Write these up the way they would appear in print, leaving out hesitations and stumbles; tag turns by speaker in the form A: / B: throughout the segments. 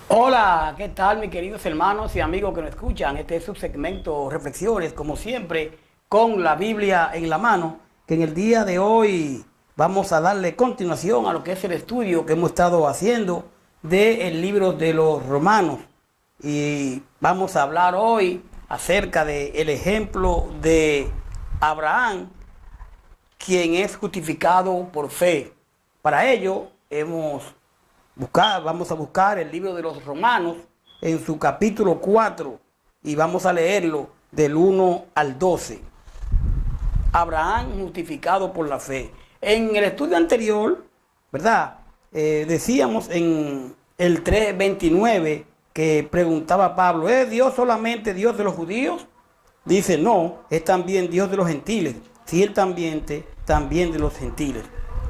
A: Hola, ¿qué tal mis queridos hermanos y amigos que nos escuchan? Este es su segmento Reflexiones, como siempre, con la Biblia en la mano, que en el día de hoy vamos a darle continuación a lo que es el estudio que hemos estado haciendo del libro de los Romanos. Y vamos a hablar hoy acerca del ejemplo de Abraham, quien es justificado por fe. Para ello vamos a buscar el libro de los Romanos en su capítulo 4 y vamos a leerlo del 1 al 12. Abraham justificado por la fe. En el estudio anterior, ¿verdad? Decíamos en el 3:29 que preguntaba Pablo, ¿es Dios solamente Dios de los judíos? Dice, no, es también Dios de los gentiles, ciertamente también de los gentiles.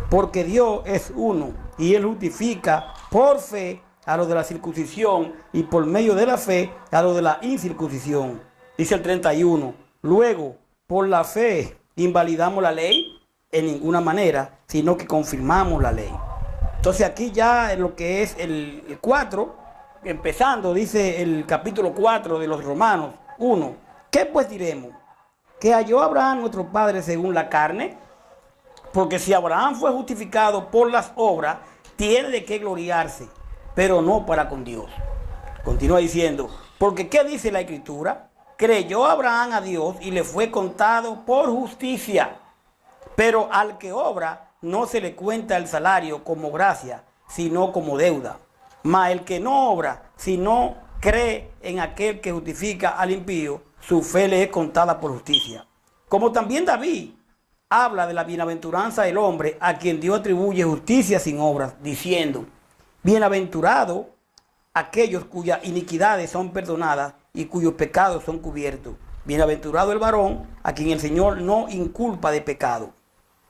A: Porque Dios es uno y Él justifica por fe a los de la circuncisión y por medio de la fe a los de la incircuncisión. Dice el 31, luego, por la fe, ¿invalidamos la ley? En ninguna manera, sino que confirmamos la ley. Entonces aquí ya en lo que es el 4, empezando, dice el capítulo 4 de los Romanos 1, ¿qué pues diremos? ¿Que halló Abraham nuestro padre según la carne? Porque si Abraham fue justificado por las obras, tiene de qué gloriarse, pero no para con Dios. Continúa diciendo, porque ¿qué dice la Escritura? Creyó Abraham a Dios y le fue contado por justicia. Pero al que obra no se le cuenta el salario como gracia, sino como deuda. Mas el que no obra, sino cree en aquel que justifica al impío, su fe le es contada por justicia. Como también David habla de la bienaventuranza del hombre a quien Dios atribuye justicia sin obras, diciendo, bienaventurado aquellos cuyas iniquidades son perdonadas y cuyos pecados son cubiertos. Bienaventurado el varón a quien el Señor no inculpa de pecado.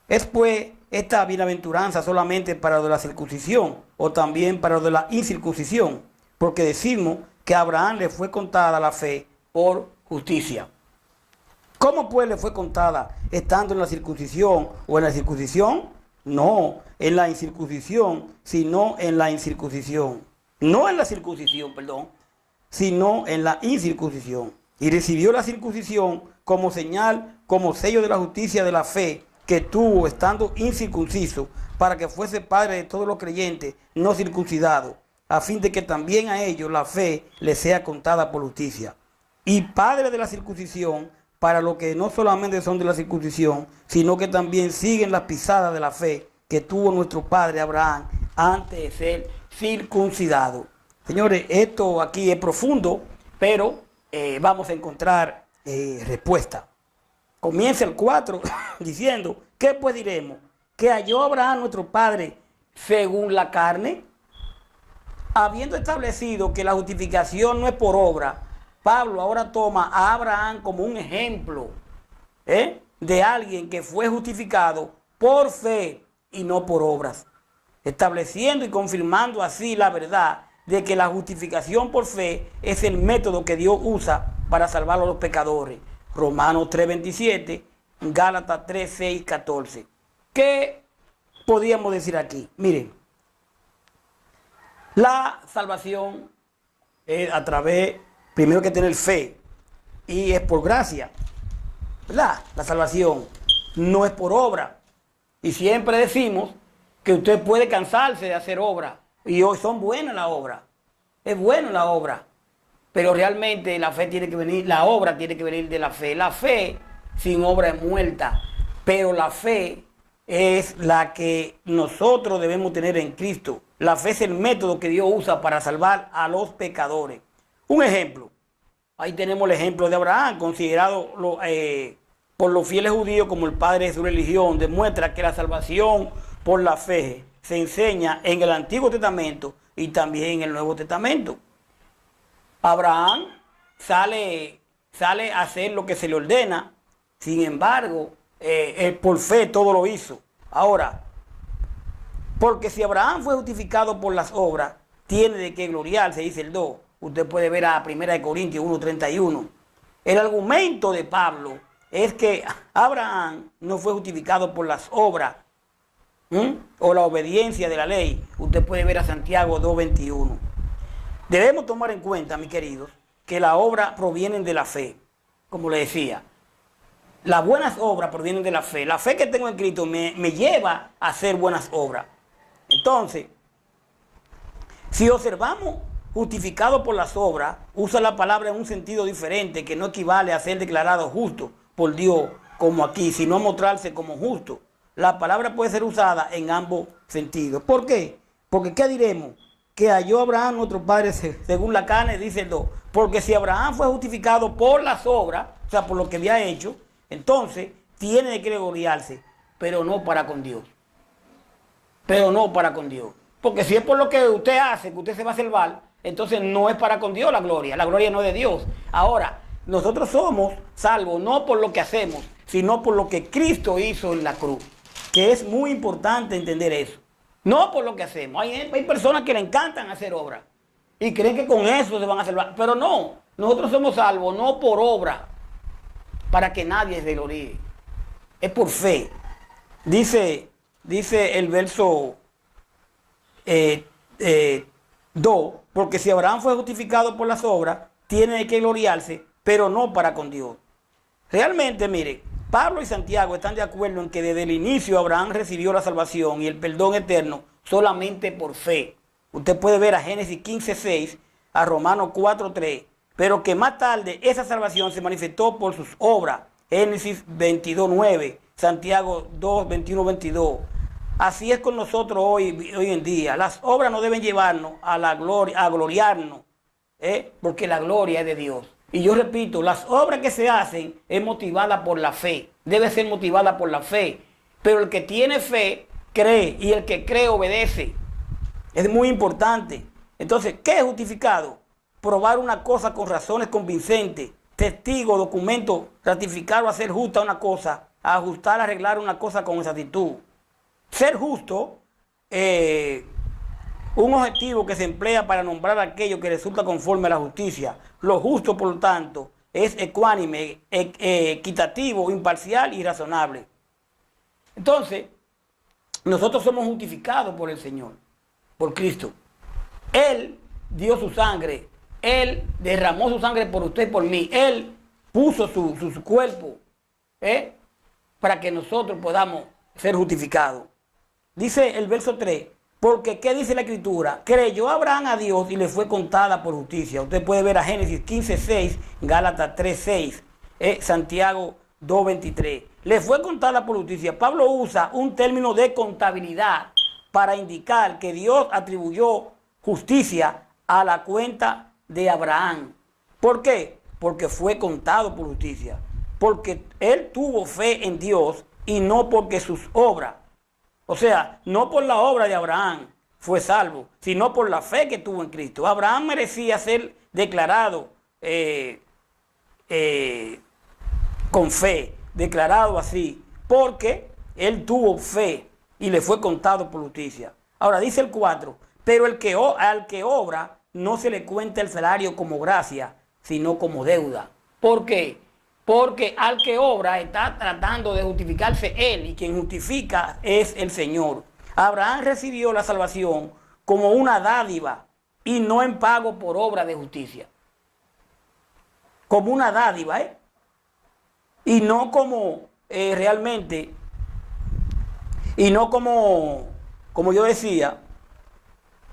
A: ¿Es pues esta bienaventuranza solamente para lo de la circuncisión o también para lo de la incircuncisión? Porque decimos que a Abraham le fue contada la fe por justicia. ¿Cómo pues le fue contada? ¿Estando en la circuncisión o en la circuncisión? No, en la incircuncisión, sino en la incircuncisión. No en la circuncisión, perdón, sino en la incircuncisión. Y recibió la circuncisión como señal, como sello de la justicia de la fe que tuvo estando incircunciso, para que fuese padre de todos los creyentes no circuncidados, a fin de que también a ellos la fe les sea contada por justicia. Y padre de la circuncisión, para los que no solamente son de la circuncisión, sino que también siguen las pisadas de la fe que tuvo nuestro padre Abraham antes de ser circuncidado. Señores, esto aquí es profundo, pero vamos a encontrar respuesta. Comienza el 4 diciendo, ¿qué pues diremos? ¿Que halló Abraham nuestro padre según la carne? Habiendo establecido que la justificación no es por obra, Pablo ahora toma a Abraham como un ejemplo de alguien que fue justificado por fe y no por obras, estableciendo y confirmando así la verdad de que la justificación por fe es el método que Dios usa para salvar a los pecadores. Romanos 3:27, Gálatas 3:6, 14. ¿Qué podríamos decir aquí? Miren, la salvación es a través, primero que tener fe, y es por gracia, ¿verdad? La salvación no es por obra. Y siempre decimos que usted puede cansarse de hacer obra, y hoy son buenas las obras, es buena la obra, pero realmente la fe tiene que venir, la obra tiene que venir de la fe. La fe sin obra es muerta, pero la fe es la que nosotros debemos tener en Cristo. La fe es el método que Dios usa para salvar a los pecadores. Un ejemplo, ahí tenemos el ejemplo de Abraham, considerado por los fieles judíos como el padre de su religión. Demuestra que la salvación por la fe se enseña en el Antiguo Testamento y también en el Nuevo Testamento. Abraham sale a hacer lo que se le ordena, sin embargo, por fe todo lo hizo. Ahora, porque si Abraham fue justificado por las obras, tiene de qué gloriarse, dice el 2. Usted puede ver a 1 Corintios 1:31. El argumento de Pablo es que Abraham no fue justificado por las obras o la obediencia de la ley. Usted puede ver a Santiago 2:21. Debemos tomar en cuenta, mis queridos, que las obras provienen de la fe, como le decía. Las buenas obras provienen de la fe. La fe que tengo en Cristo me lleva a hacer buenas obras. Entonces, si observamos justificado por las obras, usa la palabra en un sentido diferente, que no equivale a ser declarado justo por Dios, como aquí, sino a mostrarse como justo. La palabra puede ser usada en ambos sentidos. ¿Por qué? Porque ¿qué diremos? Que halló Abraham, nuestro padre, según la carne, dice el 2. Porque si Abraham fue justificado por las obras, o sea, por lo que había hecho, entonces tiene que gloriarse, pero no para con Dios. Pero no para con Dios. Porque si es por lo que usted hace, que usted se va a salvar, entonces no es para con Dios la gloria no es de Dios. Ahora, nosotros somos salvos no por lo que hacemos, sino por lo que Cristo hizo en la cruz. Que es muy importante entender eso. No por lo que hacemos. Hay personas que le encantan hacer obras y creen que con eso se van a salvar. Pero no, nosotros somos salvos no por obra, para que nadie se gloríe. Es por fe. Dice el verso 2, porque si Abraham fue justificado por las obras, tiene que gloriarse, pero no para con Dios. Realmente, mire, Pablo y Santiago están de acuerdo en que desde el inicio Abraham recibió la salvación y el perdón eterno solamente por fe. Usted puede ver a Génesis 15:6, a Romanos 4:3, pero que más tarde esa salvación se manifestó por sus obras. Génesis 22:9, Santiago 2:21-22. Así es con nosotros hoy en día. Las obras no deben llevarnos a la gloria, a gloriarnos, porque la gloria es de Dios. Y yo repito, las obras que se hacen es motivada por la fe. Debe ser motivada por la fe. Pero el que tiene fe, cree. Y el que cree, obedece. Es muy importante. Entonces, ¿qué es justificado? Probar una cosa con razones convincentes. Testigo, documento, ratificar o hacer justa una cosa. Ajustar, arreglar una cosa con exactitud. Ser justo, un objetivo que se emplea para nombrar aquello que resulta conforme a la justicia. Lo justo, por lo tanto, es ecuánime, equitativo, imparcial y razonable. Entonces, nosotros somos justificados por el Señor, por Cristo. Él dio su sangre, Él derramó su sangre por usted y por mí. Él puso su cuerpo para que nosotros podamos ser justificados. Dice el verso 3. Porque, ¿qué dice la Escritura? Creyó Abraham a Dios y le fue contada por justicia. Usted puede ver a Génesis 15:6, Gálatas 3:6, Santiago 2:23. Le fue contada por justicia. Pablo usa un término de contabilidad para indicar que Dios atribuyó justicia a la cuenta de Abraham. ¿Por qué? Porque fue contado por justicia. Porque él tuvo fe en Dios y no porque sus obras. O sea, no por la obra de Abraham fue salvo, sino por la fe que tuvo en Cristo. Abraham merecía ser declarado con fe, declarado así, porque él tuvo fe y le fue contado por justicia. Ahora dice el 4, pero al que obra no se le cuenta el salario como gracia, sino como deuda. ¿Por qué? Porque al que obra está tratando de justificarse él, y quien justifica es el Señor. Abraham recibió la salvación como una dádiva y no en pago por obra de justicia. Como una dádiva, y no como realmente, y no como yo decía,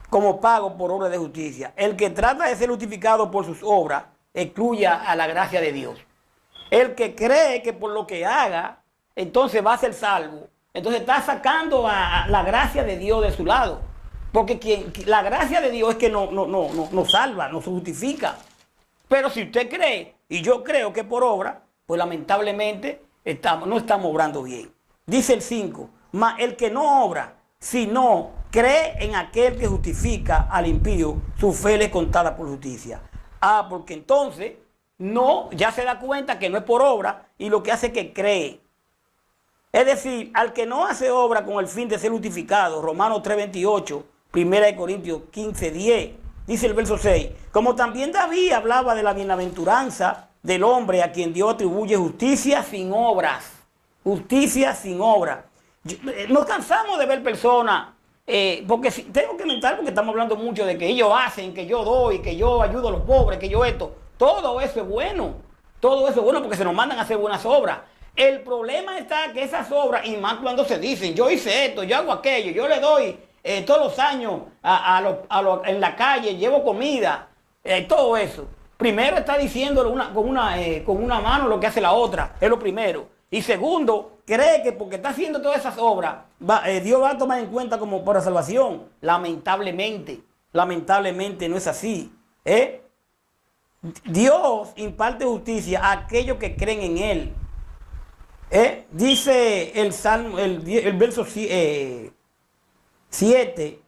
A: como pago por obra de justicia. El que trata de ser justificado por sus obras excluye a la gracia de Dios. El que cree que por lo que haga, entonces va a ser salvo, entonces está sacando a la gracia de Dios de su lado. Porque la gracia de Dios es que nos salva, nos justifica. Pero si usted cree, y yo creo que por obra, pues lamentablemente no estamos obrando bien. Dice el 5, mas el que no obra, sino cree en aquel que justifica al impío, su fe le es contada por justicia. Porque entonces ya se da cuenta que no es por obra y lo que hace es que cree. Es decir, al que no hace obra con el fin de ser justificado, Romanos 3:28, 1 Corintios 15:10, dice el verso 6, como también David hablaba de la bienaventuranza del hombre a quien Dios atribuye justicia sin obras. Justicia sin obras. Nos cansamos de ver personas porque si, tengo que mentar porque estamos hablando mucho de que ellos hacen, que yo doy, que yo ayudo a los pobres, que yo esto. Todo eso es bueno. Todo eso es bueno porque se nos mandan a hacer buenas obras. El problema está que esas obras, y más cuando se dicen, yo hice esto, yo hago aquello, yo le doy todos los años en la calle, llevo comida, todo eso. Primero está diciéndolo con una mano lo que hace la otra, es lo primero. Y segundo, cree que porque está haciendo todas esas obras, Dios va a tomar en cuenta como para salvación. Lamentablemente no es así. Dios imparte justicia a aquellos que creen en Él. Dice el Salmo, el verso 7,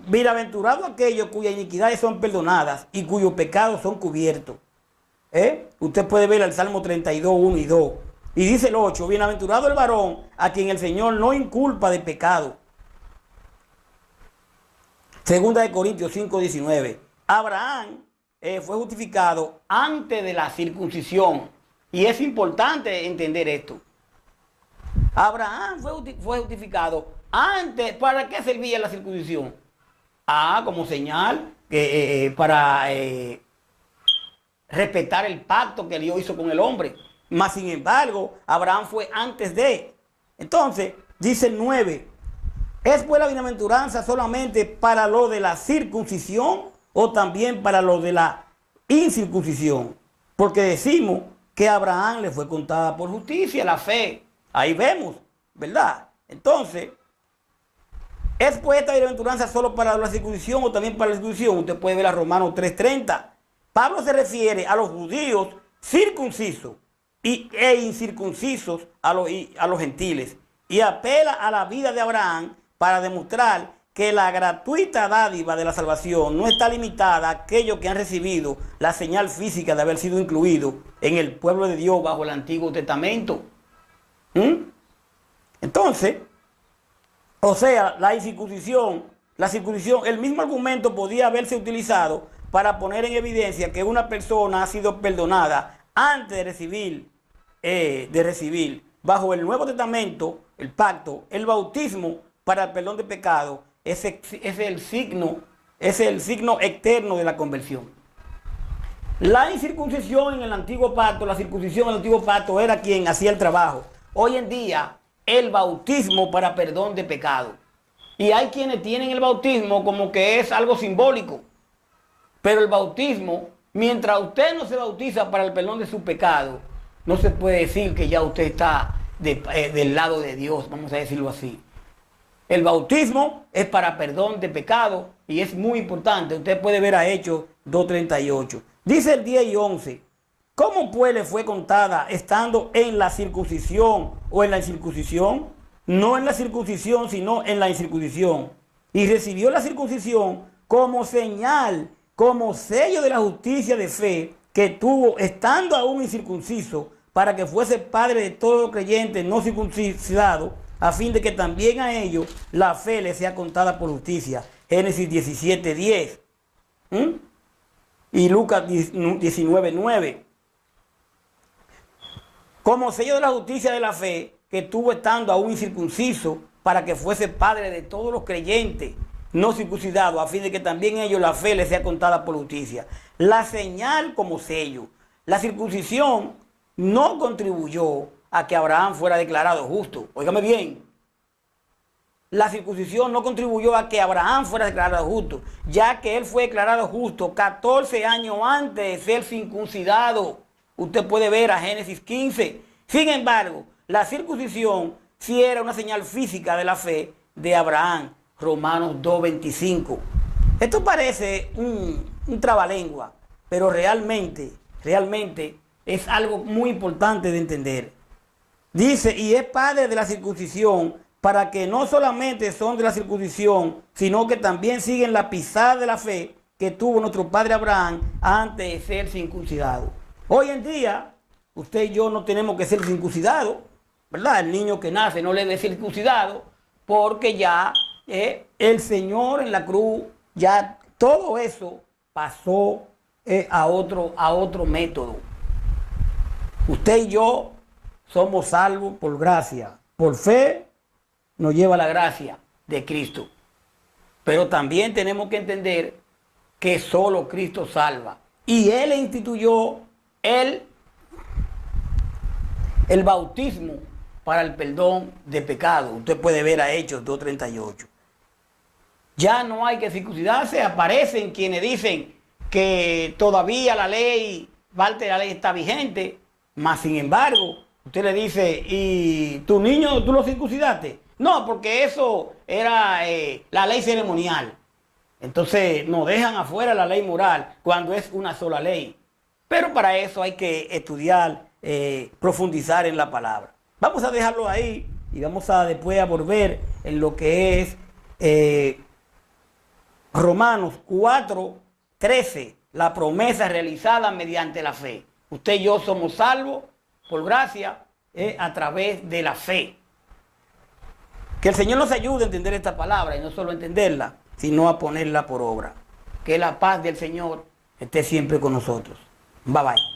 A: bienaventurado aquellos cuyas iniquidades son perdonadas y cuyos pecados son cubiertos. Usted puede ver el Salmo 32, 1 y 2. Y dice el 8, bienaventurado el varón a quien el Señor no inculpa de pecado. Segunda de Corintios 5, 19. Abraham fue justificado antes de la circuncisión. Y es importante entender esto. Abraham fue justificado antes. ¿Para qué servía la circuncisión? Como señal para respetar el pacto que Dios hizo con el hombre. Mas, sin embargo, Abraham fue antes de. Entonces, dice el 9. ¿Es pues la bienaventuranza solamente para lo de la circuncisión o también para lo de la incircuncisión? Porque decimos que a Abraham le fue contada por justicia la fe. Ahí vemos, ¿verdad? Entonces, ¿es pues esta bienaventuranza solo para la circuncisión o también para la circuncisión? Usted puede ver a Romanos 3:30. Pablo se refiere a los judíos circuncisos e incircuncisos a los gentiles y apela a la vida de Abraham para demostrar que la gratuita dádiva de la salvación no está limitada a aquellos que han recibido la señal física de haber sido incluidos en el pueblo de Dios bajo el Antiguo Testamento. Entonces, o sea, la circuncisión, el mismo argumento podía haberse utilizado para poner en evidencia que una persona ha sido perdonada antes de recibir bajo el Nuevo Testamento, el pacto, el bautismo para el perdón de pecado. Es el signo externo de la conversión. La incircuncisión en el antiguo pacto, la circuncisión en el antiguo pacto era quien hacía el trabajo. Hoy en día, el bautismo para perdón de pecado. Y hay quienes tienen el bautismo como que es algo simbólico. Pero el bautismo, mientras usted no se bautiza para el perdón de su pecado, no se puede decir que ya usted está del lado de Dios, vamos a decirlo así. El bautismo es para perdón de pecado y es muy importante. Usted puede ver a Hechos 2:38. Dice el 10 y 11. ¿Cómo pues le fue contada estando en la circuncisión o en la incircuncisión? No en la circuncisión, sino en la incircuncisión. Y recibió la circuncisión como señal, como sello de la justicia de fe que tuvo estando aún incircunciso, para que fuese padre de todos los creyentes no circuncidados, a fin de que también a ellos la fe les sea contada por justicia. Génesis 17:10. Y Lucas 19:9. Como sello de la justicia de la fe que tuvo estando aún incircunciso, para que fuese padre de todos los creyentes no circuncidados, a fin de que también ellos la fe les sea contada por justicia. La señal como sello. La circuncisión no contribuyó a que Abraham fuera declarado justo. Óigame bien. La circuncisión no contribuyó a que Abraham fuera declarado justo, ya que él fue declarado justo 14 años antes de ser circuncidado. Usted puede ver a Génesis 15. Sin embargo, la circuncisión sí era una señal física de la fe de Abraham. Romanos 2:25. Esto parece un trabalengua, pero realmente es algo muy importante de entender. Dice, y es padre de la circuncisión, para que no solamente son de la circuncisión, sino que también siguen la pisada de la fe que tuvo nuestro padre Abraham antes de ser circuncidado. Hoy en día, usted y yo no tenemos que ser circuncidados, ¿verdad? El niño que nace no le debe ser circuncidado, porque ya el Señor en la cruz, ya todo eso pasó a otro método. Usted y yo somos salvos por gracia. Por fe nos lleva la gracia de Cristo. Pero también tenemos que entender que solo Cristo salva. Y Él instituyó el bautismo para el perdón de pecado. Usted puede ver a Hechos 2:38. Ya no hay que circuncidarse. Aparecen quienes dicen que todavía la ley, parte de la ley está vigente, mas sin embargo, usted le dice, ¿y tu niño tú lo circuncidaste? No, porque eso era la ley ceremonial. Entonces nos dejan afuera la ley moral cuando es una sola ley. Pero para eso hay que estudiar, profundizar en la palabra. Vamos a dejarlo ahí y vamos a después a volver en lo que es Romanos 4:13, la promesa realizada mediante la fe. Usted y yo somos salvos por gracia a través de la fe. Que el Señor nos ayude a entender esta palabra y no solo entenderla, sino a ponerla por obra. Que la paz del Señor esté siempre con nosotros. Bye bye.